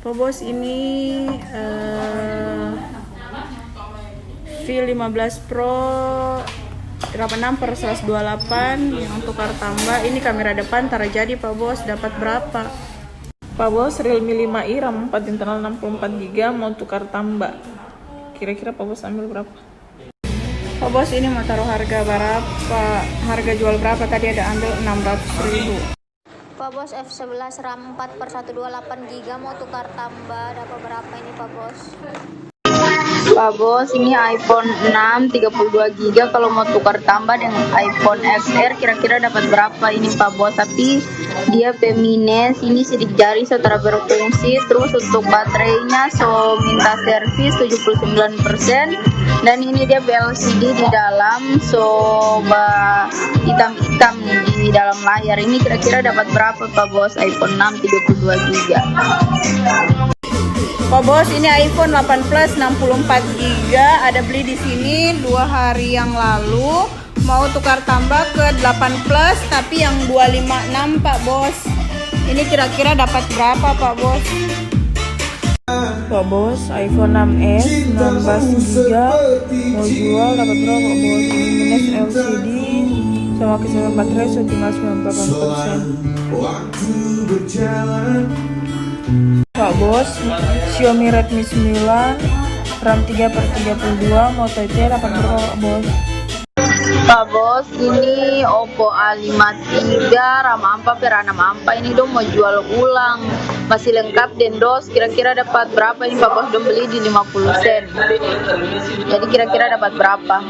Pak Bos, ini V15 Pro 86/128 yang tukar tambah. Ini kamera depan taruh jadi Pak Bos, dapat berapa? Pak Bos, Realme 5i RAM 4 internal 64GB mau tukar tambah. Kira-kira Pak Bos ambil berapa? Pak Bos, ini mau taruh harga berapa? Harga jual berapa? Tadi ada ambil 600.000. Pak Bos, F11 RAM 4/128GB mau tukar tambah, dapat berapa ini Pak Bos? Pak Bos, ini iPhone 6 32GB kalau mau tukar tambah dengan iPhone XR kira-kira dapat berapa ini Pak Bos? Tapi dia P-, ini sidik jari setelah berfungsi, terus untuk baterainya so minta servis 79%, dan ini dia LCD di dalam so hitam-hitam di dalam layar. Ini kira-kira dapat berapa Pak Bos? iPhone 6 32GB. Pak Bos, ini iPhone 8 Plus 64GB, ada beli di sini 2 hari yang lalu. Mau tukar tambah ke 8 Plus tapi yang 256 Pak Bos. Ini kira-kira dapat berapa Pak Bos? Pak Bos, iPhone 6s 16GB mau jual dapat berapa Pak Bos? Ini minus LCD sama kesehatan baterai tinggal 98%. Pak Bos, Xiaomi Redmi 9 RAM 3/32 mau TT dapat berapa Pak Bos? Pak Bos, ini Oppo A53 RAM 4/6 ini dong mau jual ulang, masih lengkap dan dos, kira-kira dapat berapa ini Pak Bos? Dong beli di 50 sen, jadi kira-kira dapat berapa?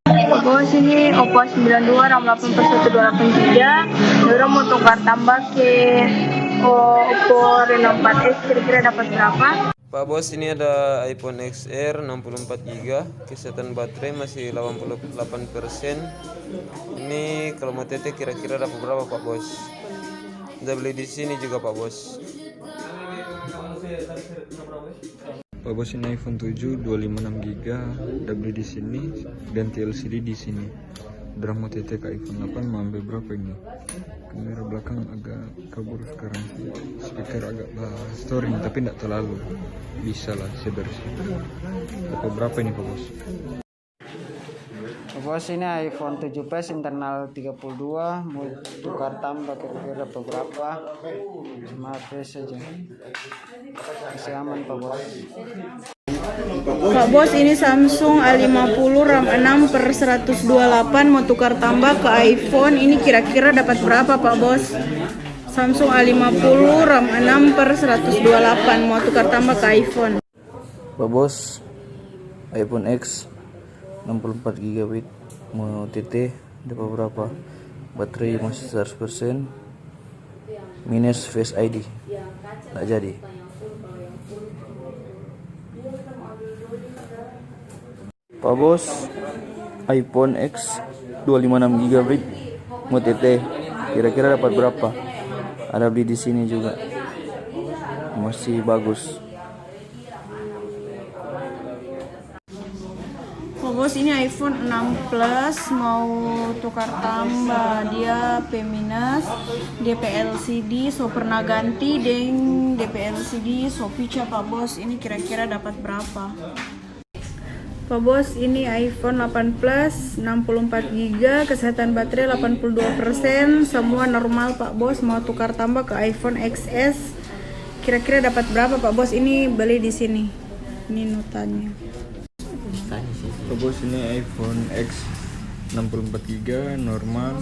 Pak Bos, ini Oppo 92 RAM 8/128GB, orang mau tukar tambah ke Oppo Reno 4s, kira-kira dapat berapa? Pak Bos, ini ada iPhone XR 64GB, kesehatan baterai masih 88%. Ini kalau mau TT kira-kira dapat berapa Pak Bos? Udah beli di sini juga Pak Bos. Pak Bos, ini iPhone 7 256GB, udah beli di sini, ganti LCD di sini. Udah mau TT ke iPhone 8, mau ambil berapa ini? Kamera belakang agak kabur sekarang, speaker agak storing tapi tidak terlalu, bisa lah bersih. Dapat berapa ini Pak Bos? Pak Bos, ini iPhone 7 Plus internal 32 mau tukar tambah, kira-kira dapat berapa? Cuma fresh saja, masih aman Pak Bos. Pak Bos, ini Samsung A50 RAM 6/128 mau tukar tambah ke iPhone. Ini kira-kira dapat berapa Pak Bos? Samsung A50 RAM 6/128 mau tukar tambah ke iPhone. Pak Bos, iPhone X 64GB mau TT dapat berapa? Baterai masih 100%, minus Face ID, nggak jadi. Pak Bos, iPhone X 256GB mau TT, kira-kira dapat berapa? Ada beli di sini juga, masih bagus. Pak Bos, ini iPhone 6 Plus mau tukar tambah, dia P-, DP LCD so pernah ganti deng DP LCD so pica Pak Bos. Ini kira-kira dapat berapa? Pak Bos, ini iPhone 8 Plus 64GB, kesehatan baterai 82%, semua normal Pak Bos, mau tukar tambah ke iPhone XS. Kira-kira dapat berapa Pak Bos? Ini beli di sini. Ini notanya. Pak Bos, ini iPhone X 64GB normal,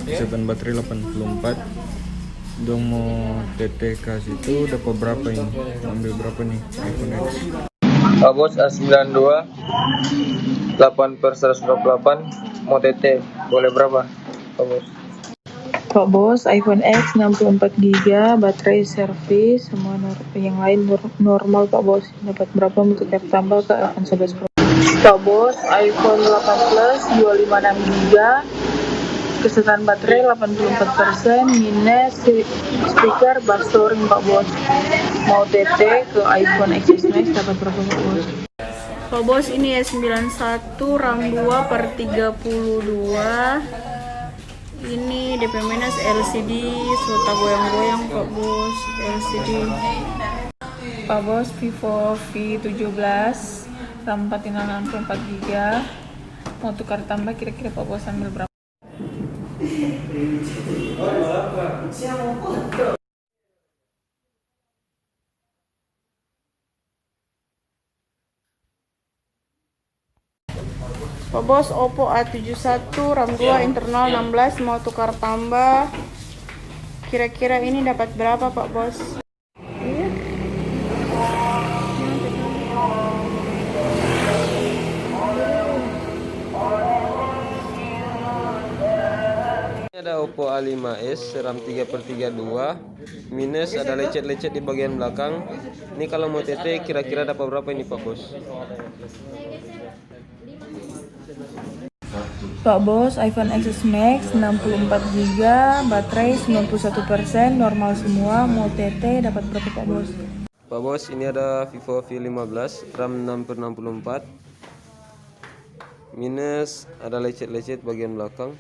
kesehatan baterai 84. Dong mau TT ke situ dapat berapa ini? Ambil berapa nih iPhone X? Pak Bos, A92 8/128 mau TT, boleh berapa Pak Bos? Pak Bos, iPhone X 64GB, baterai servis, semua yang lain normal Pak Bos. Dapat berapa untuk tambah ke iPhone 11 Pro? Pak Bos, iPhone 8 Plus 256GB, kesehatan baterai 84%, minus speaker, bass storing Pak Bos. Mau TT ke iPhone XS Max dapat berapa Pak Bos? Pak Bos, ini S91 RAM 2/32. Ini DP minus LCD, suota goyang-goyang Pak Bos, LCD. Pak Bos, Vivo V17 RAM 464GB mau tukar tambah, kira-kira Pak Bos ambil berapa? Pak Bos, Oppo A71 RAM 2 internal 16 mau tukar tambah, kira-kira ini dapat berapa Pak Bos? Ada Oppo A5s RAM 3/32 minus, ada lecet-lecet di bagian belakang. Ini kalau mau TT kira-kira dapat berapa ini Pak Bos? Pak Bos, iPhone XS Max 64GB, baterai 91%, normal semua, mau TT dapat berapa Pak Bos? Pak Bos, ini ada Vivo V15 RAM 6/64 minus, ada lecet-lecet bagian belakang.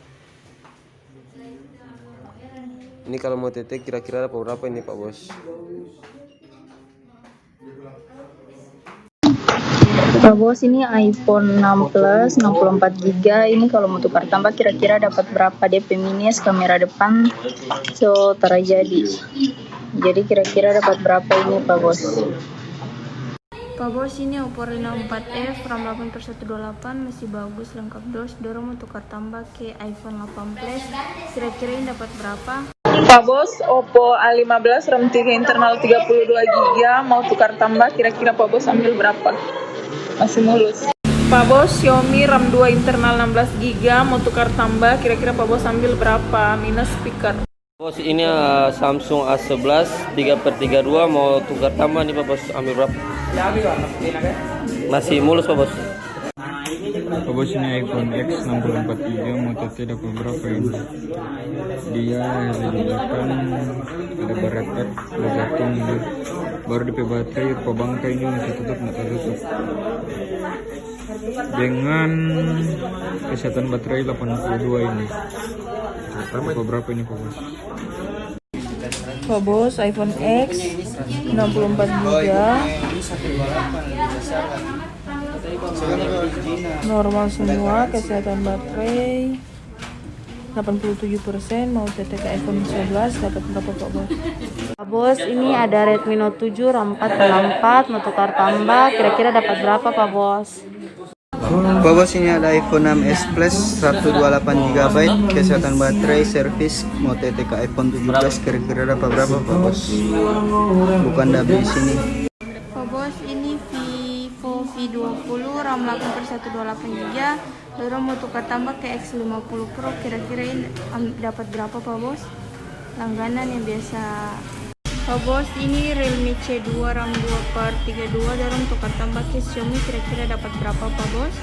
Ini kalau mau TT kira-kira dapat berapa ini Pak Bos? Pak Bos, ini iPhone 6 Plus 64GB. Ini kalau mau tukar tambah kira-kira dapat berapa? DP minus, kamera depan so terjadi. Jadi kira-kira dapat berapa ini Pak Bos? Pak Bos, ini Oppo Reno 4F RAM 8/128 masih bagus, lengkap dos. Dorong mau tukar tambah ke iPhone 8 Plus, kira-kira ini dapat berapa? Pak Bos, Oppo A15 RAM 3 internal 32GB mau tukar tambah, kira-kira Pak Bos ambil berapa? Masih mulus. Pak Bos, Xiaomi RAM 2 internal 16GB mau tukar tambah, kira-kira Pak Bos ambil berapa? Minus speaker. Bos, ini Samsung A11 3/32 mau tukar tambah nih Pak Bos, ambil berapa? Masih mulus Pak Bos. Pak Bos, ini iPhone X 64GB mau TT dapat berapa ini? Dia di belakang ada baretak, ada jatuh ini. Baru DP baterai, rupa bangkai ini masih tutup, nggak tertutup. Dengan kesehatan baterai 82 ini. Dapat berapa ini Pak Bos? Pak Bos, iPhone X 64GB, normal semua, kesehatan baterai 87%, mau TT ke iPhone 11 dapat berapa Pak Bos? Pak Bos, ini ada Redmi Note 7 RAM 464 mau tukar tambah, kira-kira dapat berapa Pak Bos? Pak Bos, ini ada iPhone 6s Plus 128GB, kesehatan baterai, servis, mau TT ke iPhone 17, kira-kira dapat berapa Pak Bos? Bukan double di sini. Pak Bos, ini Vivo V20 RAM 8/128GB, dorong mau tukar tambah ke X50 Pro, kira-kira ini dapat berapa Pak Bos? Langganan yang biasa. Pak Bos, ini Realme C2 RAM 2/32, dorong tukar tambah ke Xiaomi, kira-kira dapat berapa Pak Bos?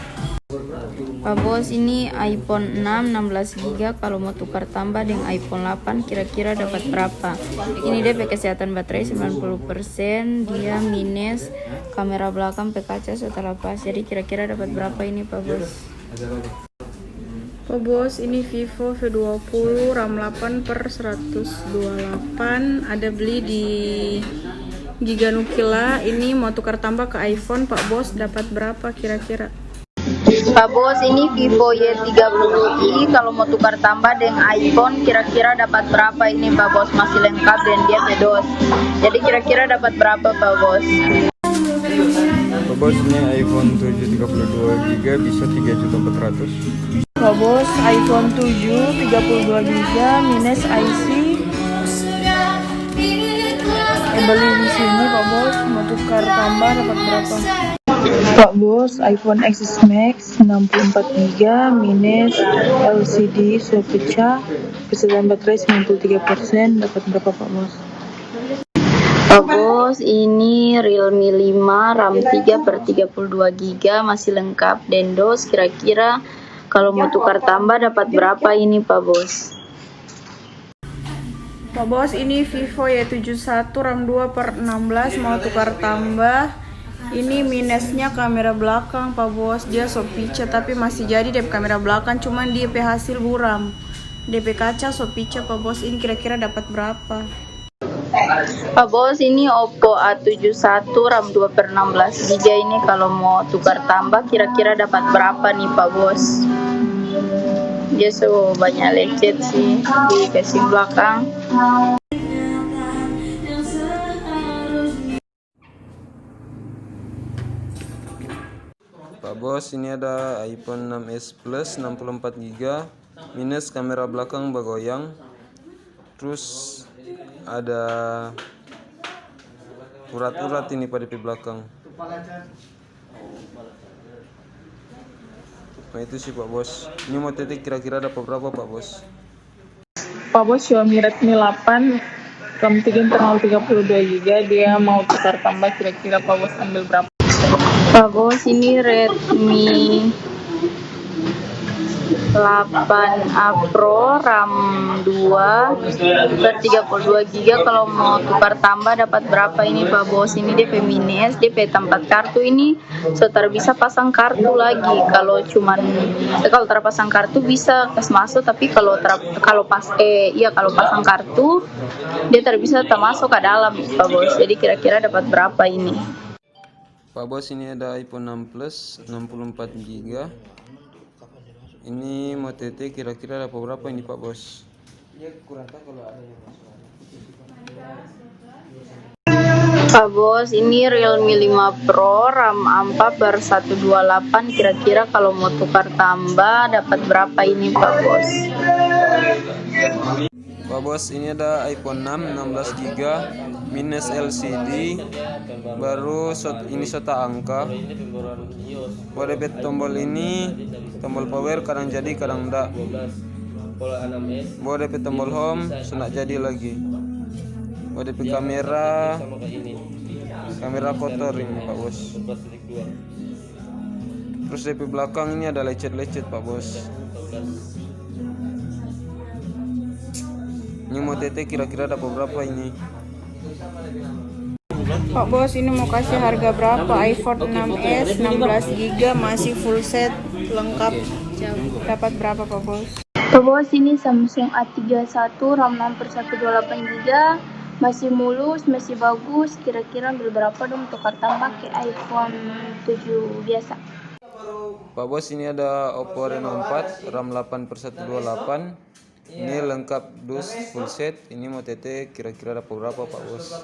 Pak Bos, ini iPhone 6 16GB, kalau mau tukar tambah dengan iPhone 8 kira-kira dapat berapa? Ini dia kesehatan baterai 90%, dia minus, kamera belakang kaca setelah pas, jadi kira-kira dapat berapa ini Pak Bos? Pak Bos, ini Vivo V20 RAM 8/128, ada beli di Giga Nukila. Ini mau tukar tambah ke iPhone Pak Bos, dapat berapa kira-kira? Pak Bos, ini Vivo Y30i, kalau mau tukar tambah dengan iPhone kira-kira dapat berapa ini Pak Bos? Masih lengkap dan dia pedos, jadi kira-kira dapat berapa Pak Bos? Pak Bos, ini iPhone 7 32GB bisa 3.400.000. Pak Bos, iPhone 7 32GB minus IC. Beli di sini Pak Bos, mau tukar tambah dapat berapa? Pak Bos, iPhone XS Max 64GB minus LCD sudah pecah, kesehatan baterai 93%, dapat berapa Pak Bos? Pak Bos, ini Realme 5 RAM 3/32GB masih lengkap dan dos, kira-kira kalau mau tukar tambah dapat berapa ini Pak Bos? Pak Bos, ini Vivo Y71 RAM 2/16 mau tukar tambah. Ini minusnya kamera belakang Pak Bos, dia so pica tapi masih jadi DP kamera belakang, cuman DP hasil buram. DP kaca so pica Pak Bos, ini kira-kira dapat berapa? Pak Bos, ini Oppo A71 RAM 2/16 GB ini kalau mau tukar tambah kira-kira dapat berapa nih Pak Bos? Dia so banyak lecet sih di casing belakang. Pak Bos, ini ada iPhone 6s Plus 64 GB minus kamera belakang bergoyang. Terus ada urat-urat ini pada di belakang. Nah itu sih Pak Bos. Ini mau titik kira-kira dapat berapa Pak Bos? Pak Bos, Xiaomi Redmi 8 RAM 3 internal 32 GB, dia mau tukar tambah kira-kira Pak Bos ambil berapa? Pak Bos, ini Redmi 8A Pro RAM 2/32 GB, kalau mau tukar tambah dapat berapa ini Pak Bos? Ini DP minus, DP tempat kartu ini setar bisa pasang kartu lagi. Kalau terpasang kartu bisa kas masuk, tapi kalau pasang kartu dia bisa termasuk ke dalam Pak Bos. Jadi kira-kira dapat berapa ini? Pak Bos, ini ada iPhone 6 Plus 64 GB. Ini mau TT kira-kira dapat berapa ini Pak Bos? Pak Bos, ini Realme 5 Pro RAM 4/128, kira-kira kalau mau tukar tambah dapat berapa ini Pak Bos? Pak Bos, ini ada iPhone 6 16 GB minus LCD baru ini sota angka. Pada tombol ini tombol power kadang jadi kadang enggak. Pada tombol home sudah jadi lagi. Pada kamera kotor ini Pak Bos. Terus di belakang ini ada lecet-lecet Pak Bos. Ini mau TT kira-kira dapat berapa ini? Pak Bos, ini mau kasih harga berapa? iPhone 6s 16 GB masih full set lengkap, dapat berapa Pak Bos? Pak Bos, ini Samsung A31 RAM 6/128 GB, masih mulus, masih bagus, kira-kira ambil berapa dong tukar tambah ke iPhone 7 biasa? Pak Bos, ini ada Oppo Reno 4 RAM 8/128. Ini lengkap dus full set. Ini mau TT kira-kira dapat berapa Pak Bos?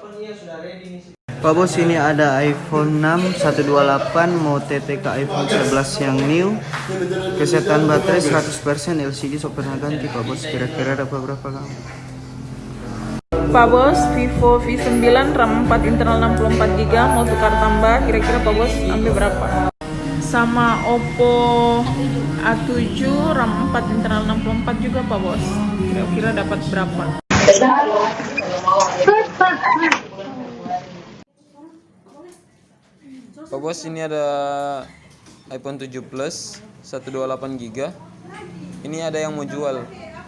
Pak Bos, ini ada iPhone 6 128 mau TT ke iPhone 11 yang new. Kesehatan baterai 100%, LCD so pernah ganti Pak Bos. Kira-kira dapat berapa kamu? Pak Bos, Vivo V9 RAM 4 internal 64 GB mau tukar tambah, kira-kira Pak Bos ambil berapa? Sama Oppo A7 RAM 4 internal 64 juga Pak Bos, kira-kira dapat berapa? Pak Bos, ini ada iPhone 7 Plus 128 GB. Ini ada yang mau jual.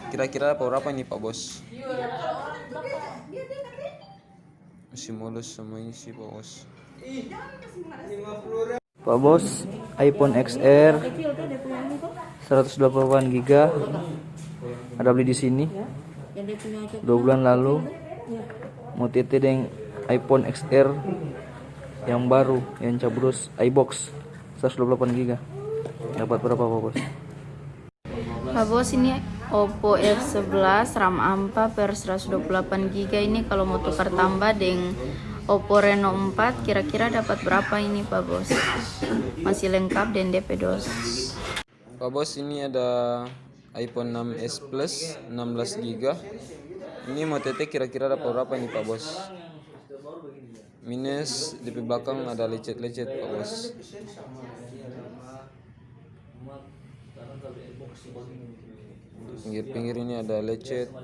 Kira-kira berapa ini Pak Bos? Masih mulus sama ini sih Pak Bos. Pak Bos, iPhone XR 128 GB ada beli di sini 2 bulan lalu. Mau TT dengan iPhone XR yang baru yang cabrus iBox 128 GB dapat berapa Pak Bos? Pak Bos, ini Oppo F11 RAM 4/128 GB ini kalau mau tukar tambah dengan Oppo Reno 4 kira-kira dapat berapa ini Pak Bos? Masih lengkap dan DP dos. Pak Bos, ini ada iPhone 6s Plus 16 GB. Ini mau TT kira-kira dapat berapa ini Pak Bos? Minus di belakang ada lecet-lecet Pak Bos. Pinggir-pinggir ini ada lecet.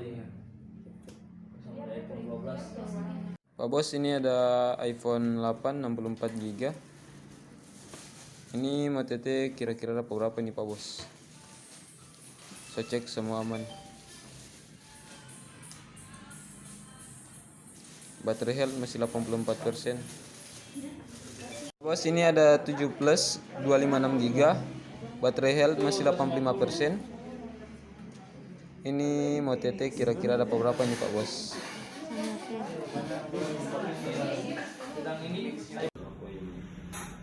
Pak Bos, ini ada iPhone 8 64 GB. Ini mau TT kira-kira dapat berapa ini Pak Bos? Saya cek semua aman. Baterai health masih 84%. Bos, ini ada 7 Plus 256 GB. Baterai health masih 85%. Ini mau TT kira-kira dapat berapa ini Pak Bos?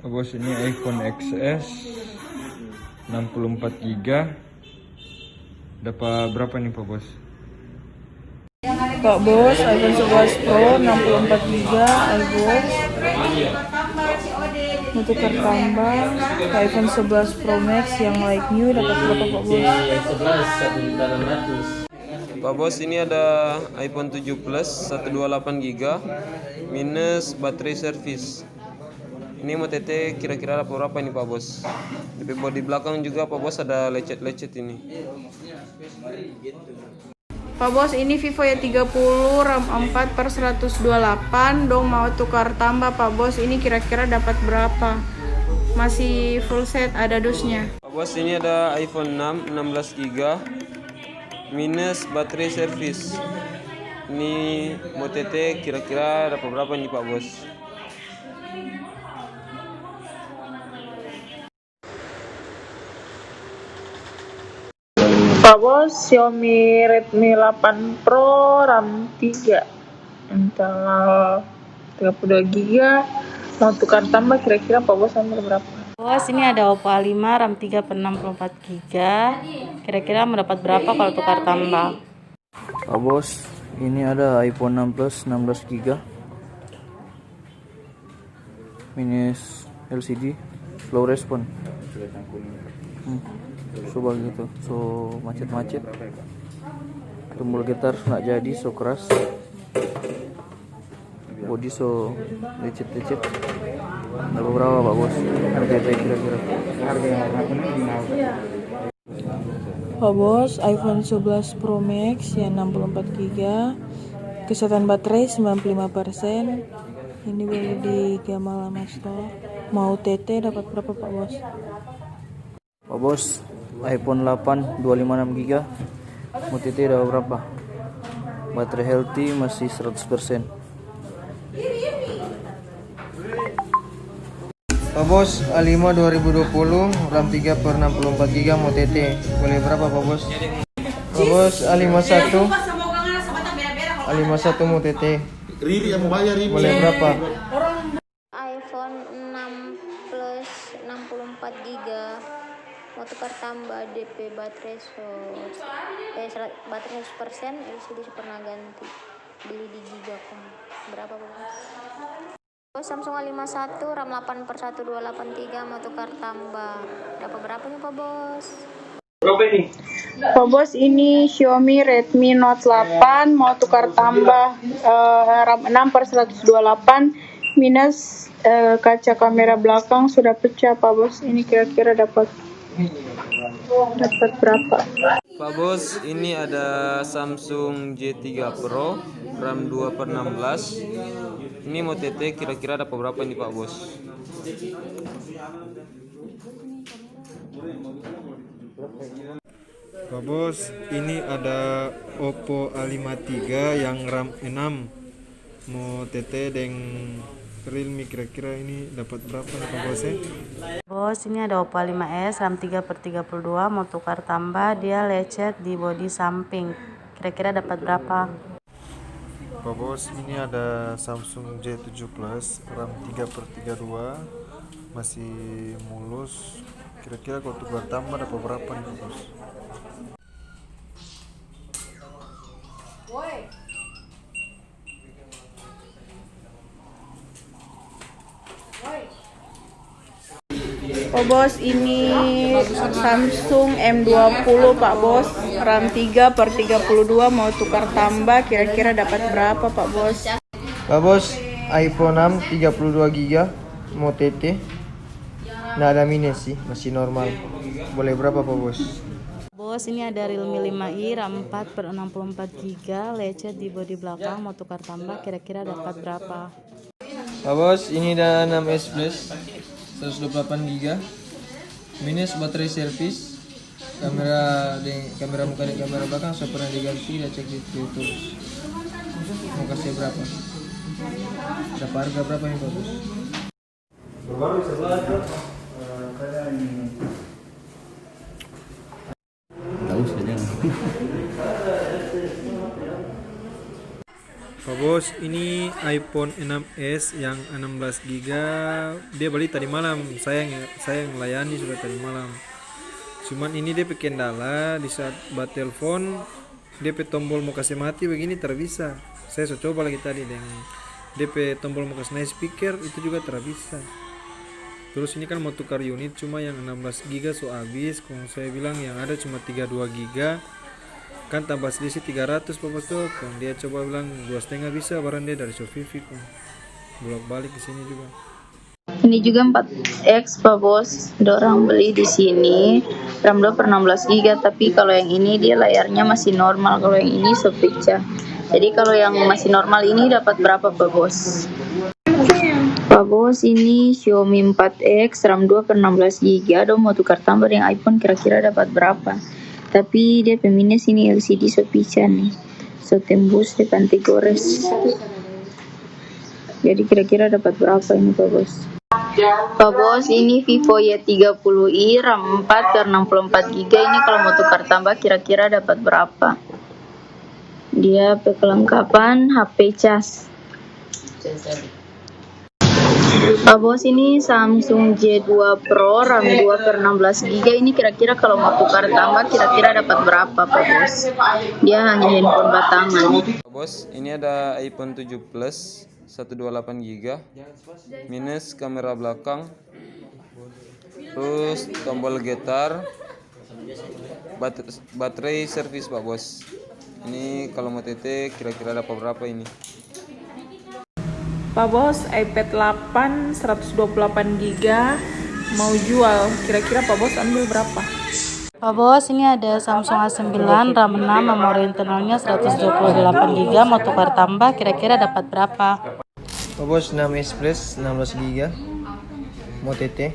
Pak Bos, ini iPhone XS 64 GB. Dapat berapa nih Pak Bos? Pak Bos, iPhone 11 Pro 64 GB iBox. Mau tukar tambah ke iPhone 11 Pro Max yang like new dapat berapa Pak Bos? Pak Bos, ini ada iPhone 7 Plus 128 GB minus baterai servis. Ini mau TT kira-kira dapat berapa ini Pak Bos? Di bodi belakang juga Pak Bos ada lecet-lecet ini. Pak Bos, ini Vivo Y30 RAM 4/128 dong, mau tukar tambah Pak Bos, ini kira-kira dapat berapa? Masih full set, ada dusnya. Pak Bos, ini ada iPhone 6 16 GB minus baterai servis. Ini mau TT kira-kira dapat berapa nih Pak Bos? Pak Bos, Xiaomi Redmi 8 Pro RAM 3 internal 32 GB mau tukar tambah kira-kira Pak Bos ambil berapa? Bos, ini ada Oppo A5 RAM 3/64 GB. Kira-kira mendapat berapa kalau tukar tambah? Pak Bos, ini ada iPhone 6 Plus 16 GB minus LCD slow respon. Coba gitu, so macet-macet, tombol getar nggak jadi, so keras, body so lecet-lecet. Ada beberapa Pak Bos, harga kira-kira. Pak Bos, iPhone 11 Pro Max yang 64 GB, kesehatan baterai 95%. Ini beli di Gamalama Store. Mau TT dapat berapa Pak Bos? Pak Bos, iPhone 8 256 GB mau TT dapat berapa? Baterai healthy masih 100%. Pak Bos, A5 2020 RAM 3/64 GB mau TT. Boleh berapa Pak Bos? Pak Bos, A51 mau TT. Boleh berapa? iPhone 6 Plus 64 GB mau tukar tambah DP baterai baterai 100%, LCD pernah ganti, beli di Gigacom. Berapa Bos? Samsung A51 RAM 8/1283 mau tukar tambah, dapat berapa nih Pak Bos? Pak Bos, ini Xiaomi Redmi Note 8 mau tukar tambah RAM 6/128 minus kaca kamera belakang sudah pecah Pak Bos, ini kira-kira dapat berapa? Pak Bos, ini ada Samsung J3 Pro RAM 2/16. Ini mau TT kira-kira dapat berapa nih Pak Bos? Pak Bos, ini ada Oppo A53 yang RAM 6 mau TT dengan Realme, kira-kira ini dapat berapa nih Pak Bos ya? Bos, ini ada Oppo A5s RAM 3/32 mau tukar tambah, dia lecet di bodi samping. Kira-kira dapat berapa? Pak Bos, ini ada Samsung J7 Plus RAM 3/32 masih mulus. Kira-kira kalau tukar tambah dapat berapa nih Pak Bos? Pak Bos, ini Samsung M20 Pak Bos, RAM 3/32 mau tukar tambah, kira-kira dapat berapa Pak Bos? Pak Bos, iPhone 6 32 GB mau TT. Nggak ada minus sih, masih normal. Boleh berapa Pak Bos? Bos, ini ada Realme 5i RAM 4/64 GB lecet di bodi belakang mau tukar tambah, kira-kira dapat berapa? Pak Bos, ini ada 6s Plus 128 GB minus baterai servis, kamera muka dan kamera belakang sudah pernah diganti, udah cek di YouTube. Mau kasih berapa? Dapat harga berapa nih Pak Bos? Pak Bos, ini iPhone 6s yang 16 GB. Dia beli tadi malam. Saya yang melayani sudah tadi malam. Cuman ini dia kendala di saat buat telepon, DP tombol mau kasih mati begini terbisa. Saya coba lagi tadi dengan DP tombol mau kasih naik speaker itu juga terbisa. Terus ini kan mau tukar unit, cuma yang 16 GB so habis. Kalau saya bilang yang ada cuma 32 GB. Kan tambah selisih 300 Pak Bos tuh. Dia coba bilang 2,5 bisa, barang dia dari Shopee kok. Bolak balik ke sini juga. Ini juga 4X Pak Bos. Dorang beli di sini RAM 2 per 16 GB, tapi kalau yang ini dia layarnya masih normal, kalau yang ini sepecah. Jadi kalau yang masih normal ini dapat berapa Pak Bos? Pak Bos, ini Xiaomi 4X RAM 2 per 16 GB. Aduh, mau tukar tambah dengan iPhone kira-kira dapat berapa? Tapi dia peminus ini LCD so pecah nih, so tembus di pantai gores. Jadi kira-kira dapat berapa ini Pak Bos? Pak Bos, ini Vivo Y30i RAM 4 per 64 GB. Ini kalau mau tukar tambah kira-kira dapat berapa? Dia kelengkapan HP cas. Pak Bos, ini Samsung J2 Pro RAM 2 per 16 GB. Ini kira-kira kalau mau tukar tambah kira-kira dapat berapa Pak Bos? Dia hanya handphone batangan. Pak Bos, ini ada iPhone 7 Plus 128 GB minus kamera belakang, terus tombol getar, baterai servis Pak Bos. Ini kalau mau TT kira-kira dapat berapa ini? Pak Bos, iPad 8 128 GB mau jual. Kira-kira Pak Bos ambil berapa? Pak Bos, ini ada Samsung A9 RAM 6, memori internalnya 128 GB, mau tukar tambah kira-kira dapat berapa? Pak Bos, 6S Plus 16 GB mau TT,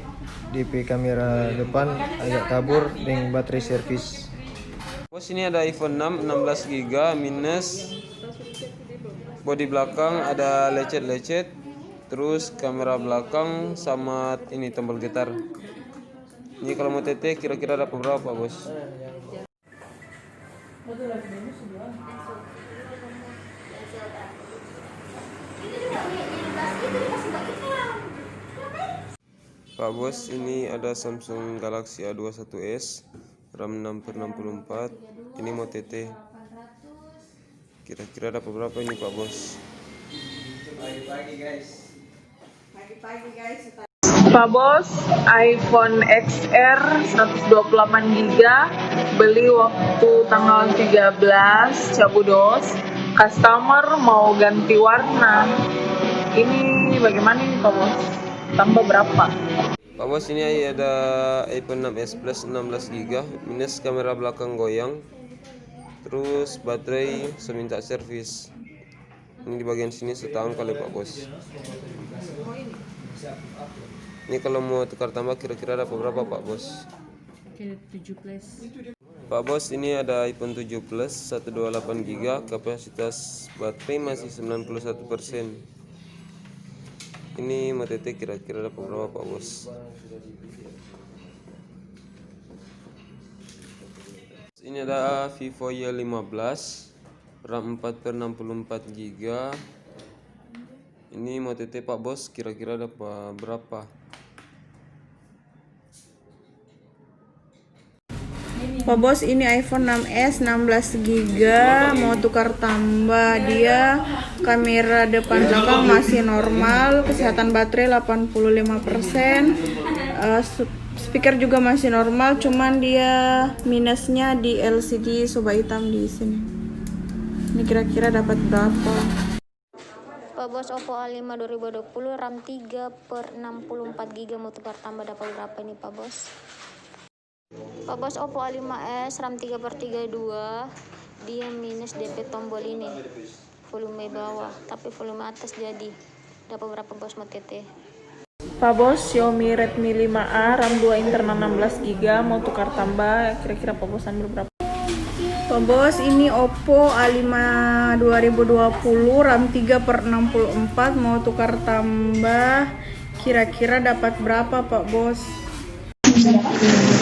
DP kamera depan agak kabur dengan baterai servis. Bos, ini ada iPhone 6 16 GB minus, bodi belakang ada lecet-lecet, terus kamera belakang sama ini tombol getar. Ini kalau mau TT kira-kira dapat berapa Bos? Pak Bos, ini ada Samsung Galaxy A21s RAM 6 per 64. Ini mau TT kira-kira dapat berapa ini Pak Bos? Pak Bos, iPhone XR 128 GB beli waktu tanggal 13 Cabudos. Customer mau ganti warna. Ini bagaimana nih Pak Bos? Tambah berapa? Pak Bos, ini ada iPhone 6s Plus 16 GB minus kamera belakang goyang, terus baterai seminta servis. Ini di bagian sini setahun kali Pak Bos. Ini kalau mau tukar tambah kira-kira dapat berapa Pak Bos? 7 Plus. Pak Bos, ini ada iPhone 7 Plus 128 GB, kapasitas baterai masih 91%. Ini mau TT kira-kira dapat berapa Pak Bos? Ini ada Vivo Y15 RAM 4 per 64 GB. Ini mau TT Pak Bos kira-kira dapat berapa? Pak Bos, ini iPhone 6s 16 GB mau tukar tambah. Dia kamera depan belakang masih normal, kesehatan baterai 85%, speaker juga masih normal, cuman dia minusnya di LCD soba hitam di sini. Ini kira-kira dapat berapa? Pak Bos, Oppo A5 2020 RAM 3 per 64 GB mau tukar tambah dapat berapa ini Pak Bos? Pak Bos, Oppo A5s RAM 3 per 32, dia minus DP tombol ini, volume bawah, tapi volume atas jadi. Dapat berapa Bos mau TT? Pak Bos, Xiaomi Redmi 5A RAM 2 internal 16 GB mau tukar tambah, kira-kira Pak Bos ambil berapa? Pak Bos, ini Oppo A5 2020 RAM 3 per 64 mau tukar tambah, kira-kira dapat berapa Pak Bos?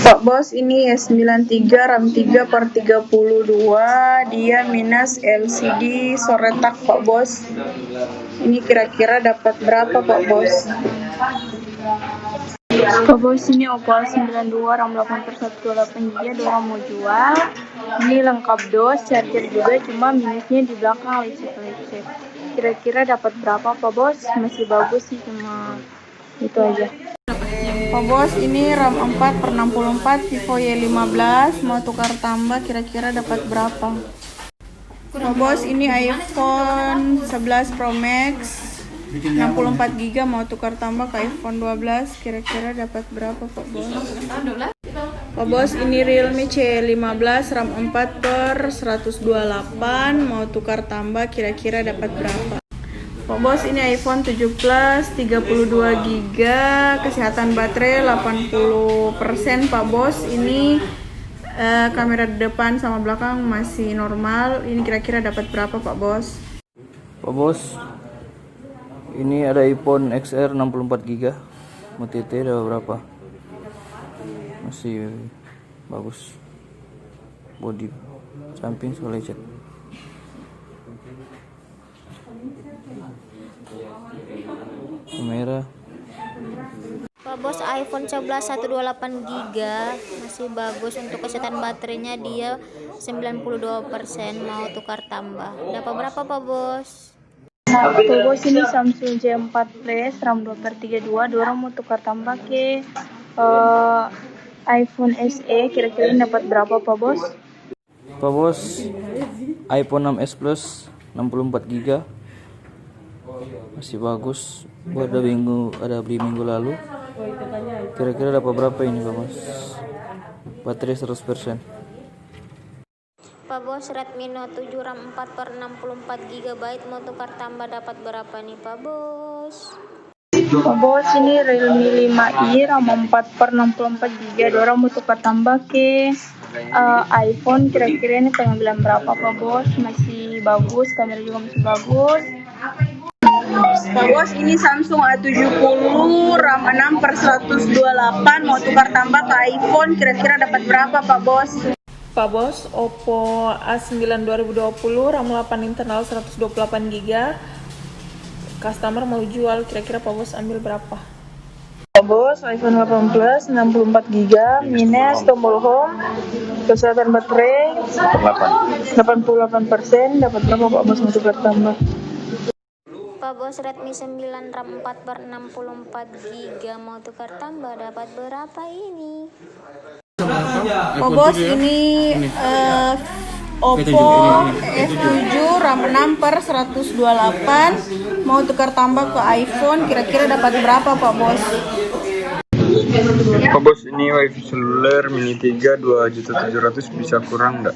Pak Bos, ini S93 RAM 3/32, dia minus LCD soretak Pak Bos. Ini kira-kira dapat berapa Pak Bos? Pak Bos, ini Oppo A92 RAM 8/128GB, dorong mau jual. Ini lengkap dos, charger juga, cuma minusnya di belakang lecet-lecet. Kira-kira dapat berapa Pak Bos? Masih bagus sih, cuma itu aja. Pak Bos, ini RAM 4/64 Vivo Y15, mau tukar tambah kira-kira dapat berapa? Pak Bos, ini iPhone 11 Pro Max 64GB, mau tukar tambah ke iPhone 12, kira-kira dapat berapa Pak Bos? Pak Bos, ini Realme C15 RAM 4/128, mau tukar tambah kira-kira dapat berapa? Pak Bos, ini iPhone 7 Plus 32GB, kesehatan baterai 80% Pak Bos. Ini kamera depan sama belakang masih normal. Ini kira-kira dapat berapa Pak Bos? Pak Bos, ini ada iPhone XR 64GB, mau TT ada berapa? Masih bagus, body samping soal lecet. Kamera Pak Bos, iPhone 11 128GB, masih bagus. Untuk kesehatan baterainya dia 92%, mau tukar tambah. Dapat berapa Pak Bos? Pak Bos, ini Samsung J4 Plus RAM 2/32, dorong mau tukar tambah ke iPhone SE, kira-kira dapat berapa Pak Bos? Pak Bos, iPhone 6s Plus 64GB, masih bagus. Ada beli minggu lalu. Kira-kira dapat berapa ini Pak Bos? Baterai 100%. Pak Bos, Redmi Note 7 RAM 4/64GB, mau tukar tambah dapat berapa nih Pak Bos? Pak Bos, ini Realme 5i RAM 4/64GB, dorong mau tukar tambah ke iPhone, kira-kira ini pengambilan berapa Pak Bos? Masih bagus, kamera juga masih bagus. Pak Bos, ini Samsung A70 RAM 6/128, mau tukar tambah ke iPhone, kira-kira dapat berapa Pak Bos? Pak Bos, Oppo A9 2020 RAM 8 internal 128GB, customer mau jual, kira-kira Pak Bos ambil berapa? Pak Bos, iPhone 8 Plus 64GB, minus tombol home, kesehatan baterai 88%, dapat berapa Pak Bos mau tukar tambah? Pak Bos, Redmi 9 RAM 4/64GB, mau tukar tambah dapat berapa ini? Pak Bos, ini Oppo F7 RAM 6/128, mau tukar tambah ke iPhone, kira-kira dapat berapa Pak Bos? Pak Bos, ini WiFi seluler Mini 3 2.700.000, bisa kurang enggak?